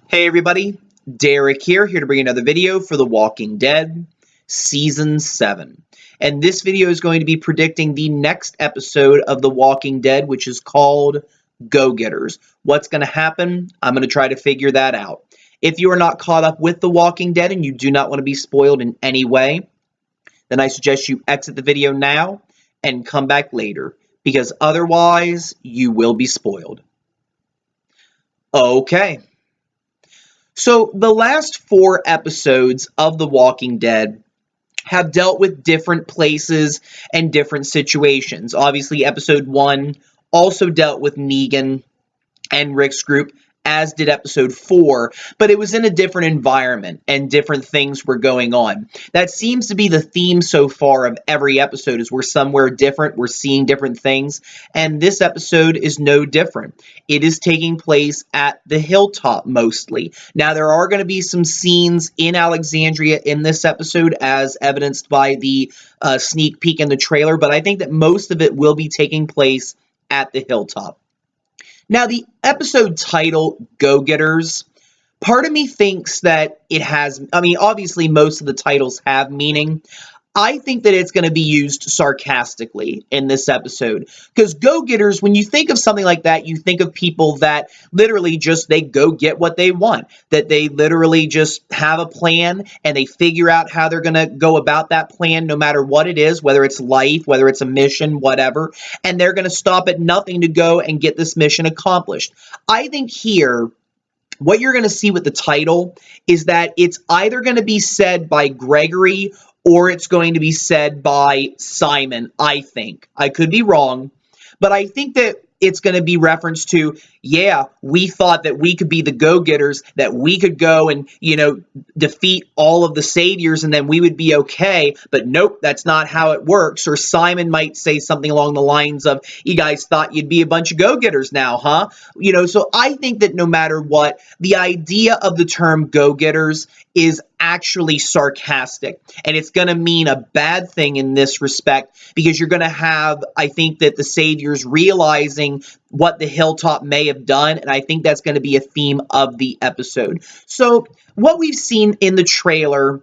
Hey everybody, Derek here to bring another video for The Walking Dead Season 7. And this video is going to be predicting the next episode of The Walking Dead, which is called Go-Getters. What's going to happen? I'm going to try to figure that out. If you are not caught up with The Walking Dead and you do not want to be spoiled in any way, then I suggest you exit the video now and come back later, because otherwise you will be spoiled. Okay. So the last 4 episodes of The Walking Dead have dealt with different places and different situations. Obviously, episode 1 also dealt with Negan and Rick's group, as did episode 4, but it was in a different environment and different things were going on. That seems to be the theme so far of every episode, is we're somewhere different, we're seeing different things, and this episode is no different. It is taking place at the hilltop mostly. Now, there are going to be some scenes in Alexandria in this episode, as evidenced by the sneak peek in the trailer, but I think that most of it will be taking place at the hilltop. Now, the episode title, Go-Getters, part of me thinks that it has, obviously most of the titles have meaning. I think that it's going to be used sarcastically in this episode, because go-getters, when you think of something like that, you think of people that literally just, they go get what they want, that they literally just have a plan and they figure out how they're going to go about that plan, no matter what it is, whether it's life, whether it's a mission, whatever, and they're going to stop at nothing to go and get this mission accomplished. I think here, what you're going to see with the title is that it's either going to be said by Gregory or it's going to be said by Simon, I think. I could be wrong, but I think that it's going to be referenced to, yeah, we thought that we could be the go-getters, that we could go and, defeat all of the saviors and then we would be okay, but nope, that's not how it works. Or Simon might say something along the lines of, you guys thought you'd be a bunch of go-getters now, huh? So I think that no matter what, the idea of the term go-getters is actually sarcastic, and it's going to mean a bad thing in this respect, because you're going to have, I think, that the saviors realizing what the hilltop may have done, and I think that's going to be a theme of the episode. So what we've seen in the trailer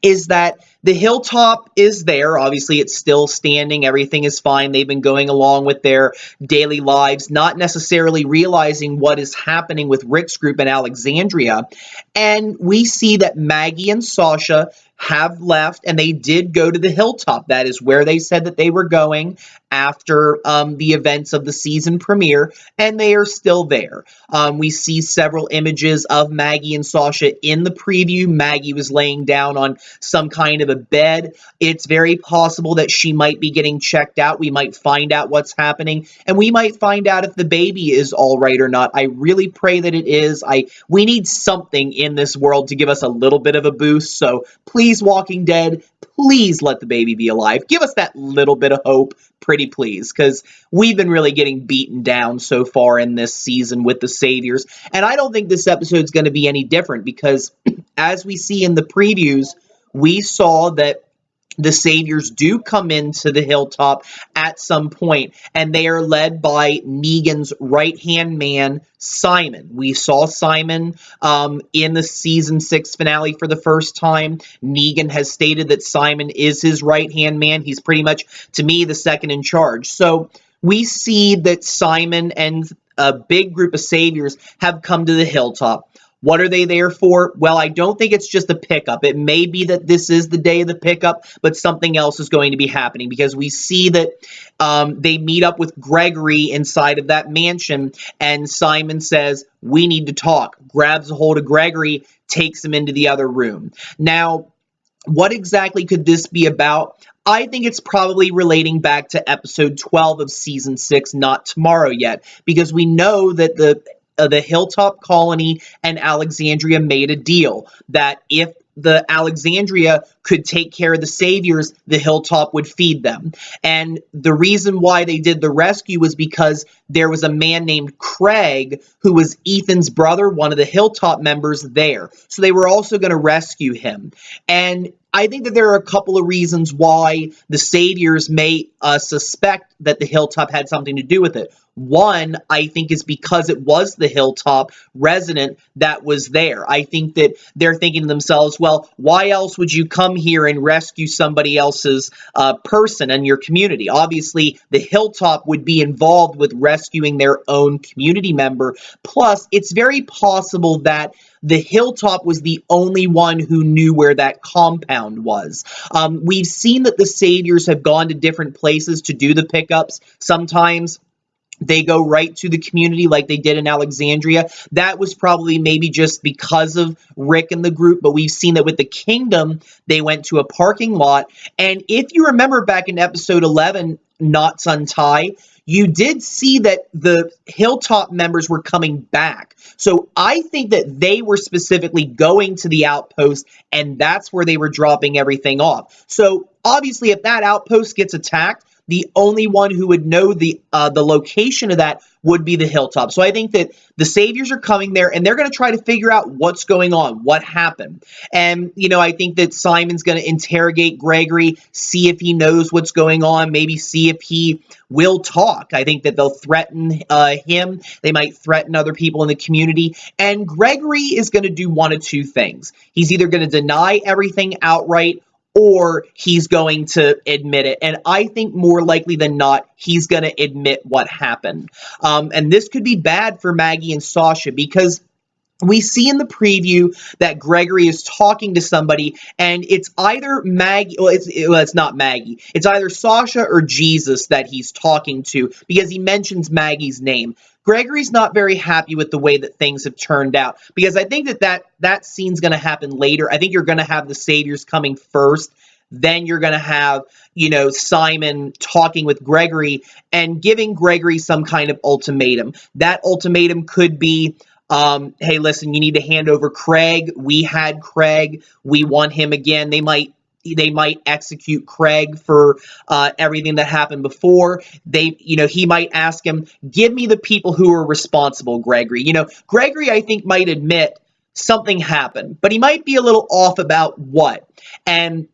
is that the hilltop is there. Obviously, it's still standing. Everything is fine. They've been going along with their daily lives, not necessarily realizing what is happening with Rick's group in Alexandria. And we see that Maggie and Sasha have left, and they did go to the hilltop. That is where they said that they were going after the events of the season premiere, and they are still there. We see several images of Maggie and Sasha in the preview. Maggie was laying down on some kind of a bed. It's very possible that she might be getting checked out. We might find out what's happening, and we might find out if the baby is all right or not. I really pray that it is. We need something in this world to give us a little bit of a boost, so please, Walking Dead, please let the baby be alive. Give us that little bit of hope, pretty please, because we've been really getting beaten down so far in this season with the saviors, and I don't think this episode's going to be any different, because as we see in the previews, we saw that the saviors do come into the hilltop at some point, and they are led by Negan's right-hand man, Simon. We saw Simon in the season 6 finale for the first time. Negan has stated that Simon is his right-hand man. He's pretty much, to me, the second in charge. So we see that Simon and a big group of saviors have come to the hilltop. What are they there for? Well, I don't think it's just a pickup. It may be that this is the day of the pickup, but something else is going to be happening, because we see that they meet up with Gregory inside of that mansion, and Simon says, we need to talk, grabs a hold of Gregory, takes him into the other room. Now, what exactly could this be about? I think it's probably relating back to episode 12 of season 6, Not Tomorrow Yet, because we know that the Hilltop Colony and Alexandria made a deal that if the Alexandria could take care of the saviors, the Hilltop would feed them. And the reason why they did the rescue was because there was a man named Craig, who was Ethan's brother, one of the Hilltop members there. So they were also going to rescue him. And I think that there are a couple of reasons why the saviors may suspect that the hilltop had something to do with it. One, I think, is because it was the hilltop resident that was there. I think that they're thinking to themselves, well, why else would you come here and rescue somebody else's person in your community? Obviously, the hilltop would be involved with rescuing their own community member. Plus, it's very possible that the hilltop was the only one who knew where that compound was. We've seen that the saviors have gone to different places to do the pickups. Sometimes they go right to the community like they did in Alexandria. That was probably maybe just because of Rick and the group, but we've seen that with the kingdom, they went to a parking lot. And if you remember back in episode 11, Knots Untie, you did see that the hilltop members were coming back. So I think that they were specifically going to the outpost, and that's where they were dropping everything off. So obviously, if that outpost gets attacked, the only one who would know the location of that would be the hilltop. So I think that the saviors are coming there, and they're going to try to figure out what's going on, what happened. And, you know, I think that Simon's going to interrogate Gregory, see if he knows what's going on, maybe see if he will talk. I think that they'll threaten him. They might threaten other people in the community. And Gregory is going to do one of two things. He's either going to deny everything outright, or he's going to admit it. And I think more likely than not, he's going to admit what happened. And this could be bad for Maggie and Sasha, because we see in the preview that Gregory is talking to somebody, and it's either Maggie, well, it's not Maggie. It's either Sasha or Jesus that he's talking to, because he mentions Maggie's name. Gregory's not very happy with the way that things have turned out, because I think that scene's going to happen later. I think you're going to have the saviors coming first. Then you're going to have, you know, Simon talking with Gregory and giving Gregory some kind of ultimatum. That ultimatum could be, hey, listen, you need to hand over Craig. We had Craig. We want him again. They might execute Craig for everything that happened before. He might ask him, give me the people who are responsible, Gregory. You know, Gregory, I think, might admit something happened, but he might be a little off about what. And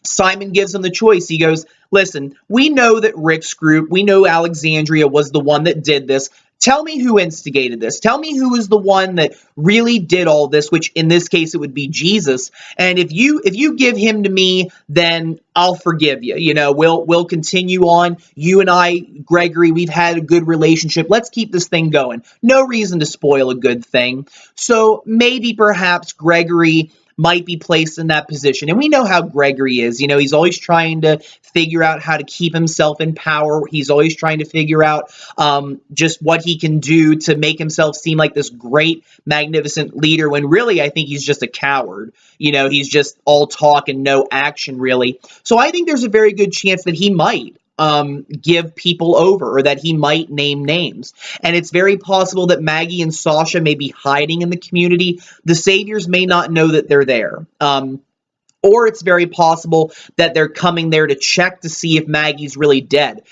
Simon gives him the choice. He goes, listen, we know that Rick's group, we know Alexandria was the one that did this. Tell me who instigated this. Tell me who is the one that really did all this, which in this case, it would be Jesus. And if you give him to me, then I'll forgive you. You know, we'll continue on. You and I, Gregory, we've had a good relationship. Let's keep this thing going. No reason to spoil a good thing. So maybe perhaps Gregory might be placed in that position. And we know how Gregory is. You know, he's always trying to figure out how to keep himself in power. He's always trying to figure out just what he can do to make himself seem like this great, magnificent leader, when really I think he's just a coward. You know, he's just all talk and no action, really. So I think there's a very good chance that he might give people over, or that he might name names. And it's very possible that Maggie and Sasha may be hiding in the community. The saviors may not know that they're there. Or it's very possible that they're coming there to check to see if Maggie's really dead.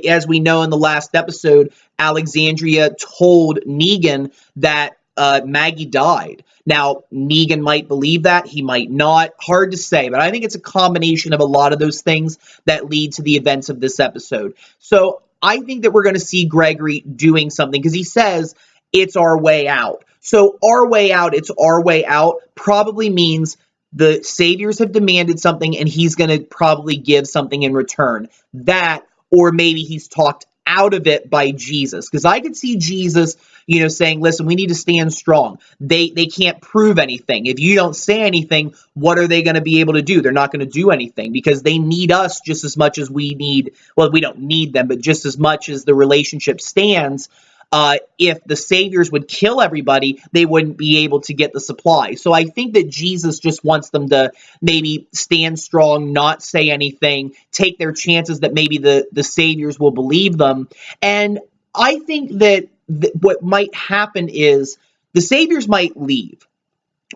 As we know in the last episode, Alexandria told Negan that Maggie died. Now, Negan might believe that, he might not. Hard to say, but I think it's a combination of a lot of those things that lead to the events of this episode. So I think that we're going to see Gregory doing something, because he says, it's our way out. So our way out, it's our way out, probably means the saviors have demanded something, and he's going to probably give something in return. That, or maybe he's talked out of it by Jesus, because I could see Jesus, you know, saying, listen, we need to stand strong. They can't prove anything. If you don't say anything, what are they going to be able to do? They're not going to do anything, because they need us just as much as we need, well, we don't need them, but just as much as the relationship stands. If the saviors would kill everybody, they wouldn't be able to get the supply. So I think that Jesus just wants them to maybe stand strong, not say anything, take their chances that maybe the saviors will believe them. And I think that what might happen is the saviors might leave.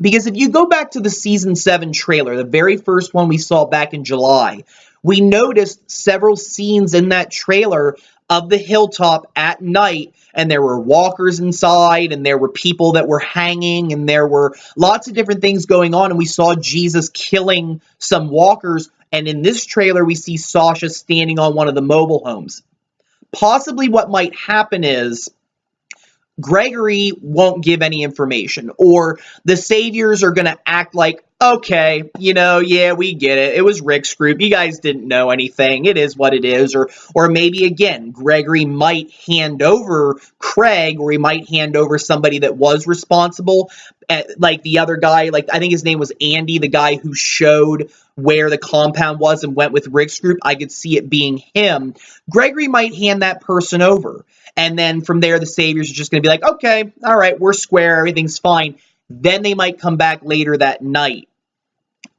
Because if you go back to the season 7 trailer, the very first one we saw back in July, we noticed several scenes in that trailer of the hilltop at night, and there were walkers inside, and there were people that were hanging, and there were lots of different things going on, and we saw Jesus killing some walkers, and in this trailer we see Sasha standing on one of the mobile homes. possibly what might happen is Gregory won't give any information, or the Saviors are going to act like, okay, yeah, we get it. It was Rick's group. You guys didn't know anything. It is what it is. Or maybe, again, Gregory might hand over Craig, or he might hand over somebody that was responsible, like the other guy, like I think his name was Andy, the guy who showed where the compound was and went with Rick's group. I could see it being him. Gregory might hand that person over. And then from there, the Saviors are just going to be like, okay, all right, we're square, everything's fine. Then they might come back later that night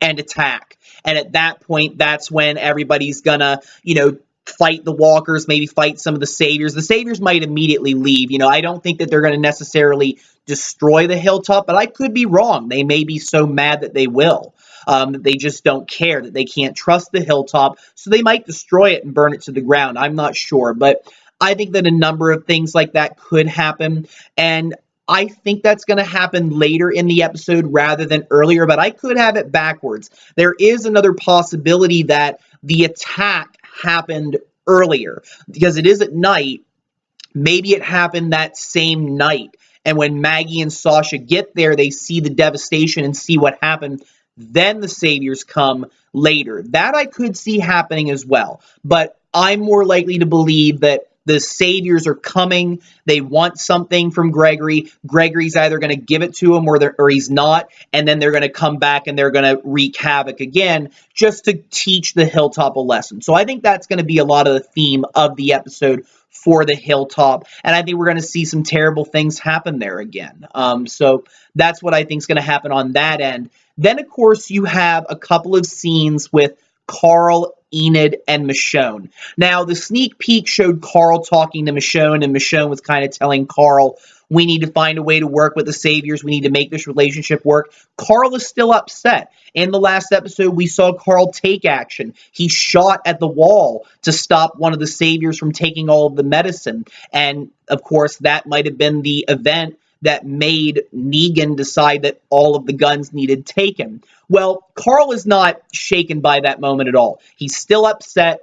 and attack. And at that point, that's when everybody's going to, fight the walkers, maybe fight some of the Saviors. The Saviors might immediately leave. I don't think that they're going to necessarily destroy the hilltop, but I could be wrong. They may be so mad that they will. They just don't care, that they can't trust the hilltop, so they might destroy it and burn it to the ground. I'm not sure, but I think that a number of things like that could happen, and I think that's going to happen later in the episode rather than earlier, but I could have it backwards. There is another possibility that the attack happened earlier, because it is at night. Maybe it happened that same night, and when Maggie and Sasha get there, they see the devastation and see what happened. Then the Saviors come later. That I could see happening as well, but I'm more likely to believe that the Saviors are coming. They want something from Gregory. Gregory's either going to give it to him or he's not, and then they're going to come back and they're going to wreak havoc again just to teach the hilltop a lesson. So I think that's going to be a lot of the theme of the episode for the hilltop, and I think we're going to see some terrible things happen there again. So that's what I think is going to happen on that end. Then, of course, you have a couple of scenes with Carl, Enid, and Michonne. Now, the sneak peek showed Carl talking to Michonne, and Michonne was kind of telling Carl, we need to find a way to work with the Saviors. We need to make this relationship work. Carl is still upset. In the last episode, we saw Carl take action. He shot at the wall to stop one of the Saviors from taking all of the medicine. And, of course, that might have been the event that made Negan decide that all of the guns needed taken. Well, Carl is not shaken by that moment at all. He's still upset.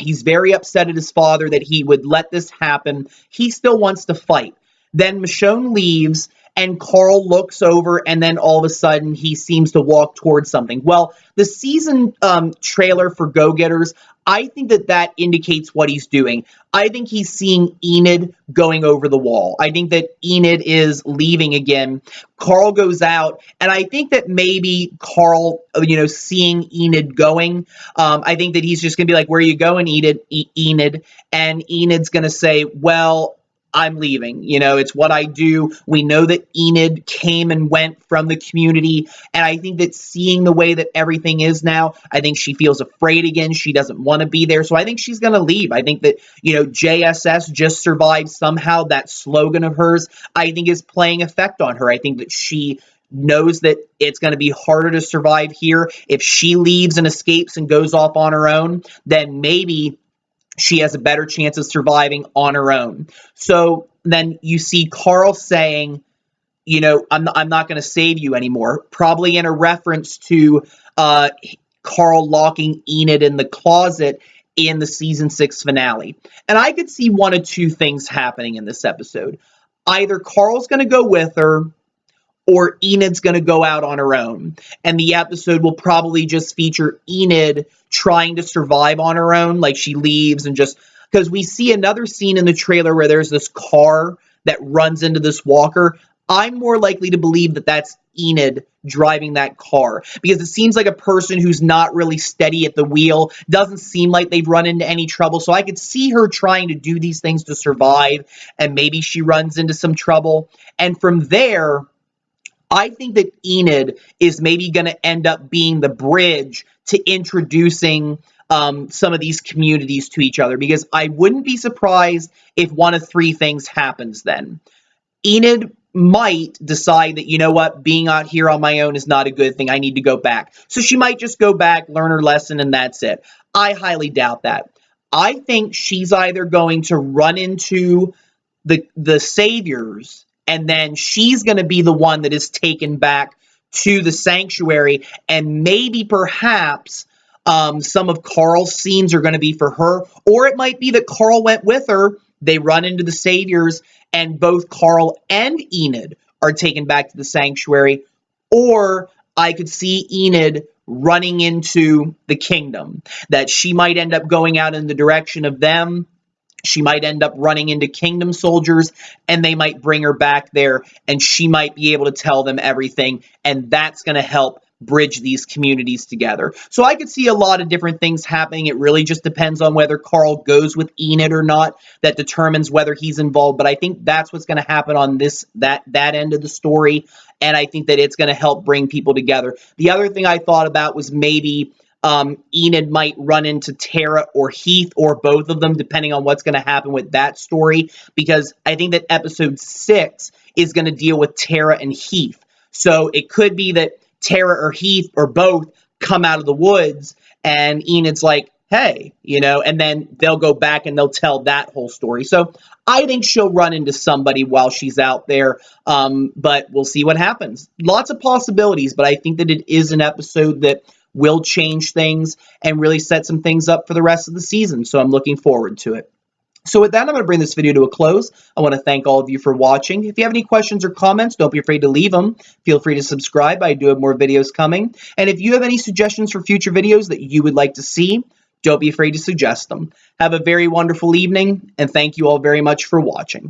He's very upset at his father that he would let this happen. He still wants to fight. Then Michonne leaves, and Carl looks over, and then all of a sudden he seems to walk towards something. Well, the season trailer for Go-Getters, I think that indicates what he's doing. I think he's seeing Enid going over the wall. I think that Enid is leaving again. Carl goes out, and I think that maybe Carl, seeing Enid going, I think that he's just going to be like, where are you going, Enid? And Enid's going to say, well, I'm leaving. It's what I do. We know that Enid came and went from the community, and I think that seeing the way that everything is now, I think she feels afraid again. She doesn't want to be there, so I think she's going to leave. I think that, JSS just survived somehow. That slogan of hers, I think, is playing effect on her. I think that she knows that it's going to be harder to survive here. If she leaves and escapes and goes off on her own, then maybe she has a better chance of surviving on her own. So then you see Carl saying, I'm not going to save you anymore, probably in a reference to Carl locking Enid in the closet in the season 6 finale. And I could see one of two things happening in this episode. Either Carl's going to go with her, or Enid's going to go out on her own. And the episode will probably just feature Enid trying to survive on her own, like she leaves and just... Because we see another scene in the trailer where there's this car that runs into this walker. I'm more likely to believe that that's Enid driving that car, because it seems like a person who's not really steady at the wheel, doesn't seem like they've run into any trouble. So I could see her trying to do these things to survive, and maybe she runs into some trouble. And from there, I think that Enid is maybe going to end up being the bridge to introducing some of these communities to each other, because I wouldn't be surprised if one of three things happens then. Enid might decide that, you know what, being out here on my own is not a good thing. I need to go back. So she might just go back, learn her lesson, and that's it. I highly doubt that. I think she's either going to run into the Saviors, and then she's going to be the one that is taken back to the sanctuary, and maybe perhaps Some of Carl's scenes are going to be for her, or it might be that Carl went with her. They run into the Saviors, and both Carl and Enid are taken back to the sanctuary. Or I could see Enid running into the kingdom, that she might end up going out in the direction of them. She might end up running into kingdom soldiers, and they might bring her back there, and she might be able to tell them everything, and that's going to help bridge these communities together. So I could see a lot of different things happening. It really just depends on whether Carl goes with Enid or not. That determines whether he's involved. But I think that's what's going to happen on that end of the story, and I think that it's going to help bring people together. The other thing I thought about was maybe Enid might run into Tara or Heath, or both of them, depending on what's going to happen with that story, because I think that episode 6 is going to deal with Tara and Heath. So it could be that Tara or Heath or both come out of the woods, and Enid's like, hey, and then they'll go back and they'll tell that whole story. So I think she'll run into somebody while she's out there, but we'll see what happens. Lots of possibilities, but I think that it is an episode that will change things and really set some things up for the rest of the season. So I'm looking forward to it. So with that, I'm going to bring this video to a close. I want to thank all of you for watching. If you have any questions or comments, don't be afraid to leave them. Feel free to subscribe. I do have more videos coming. And if you have any suggestions for future videos that you would like to see, don't be afraid to suggest them. Have a very wonderful evening, and thank you all very much for watching.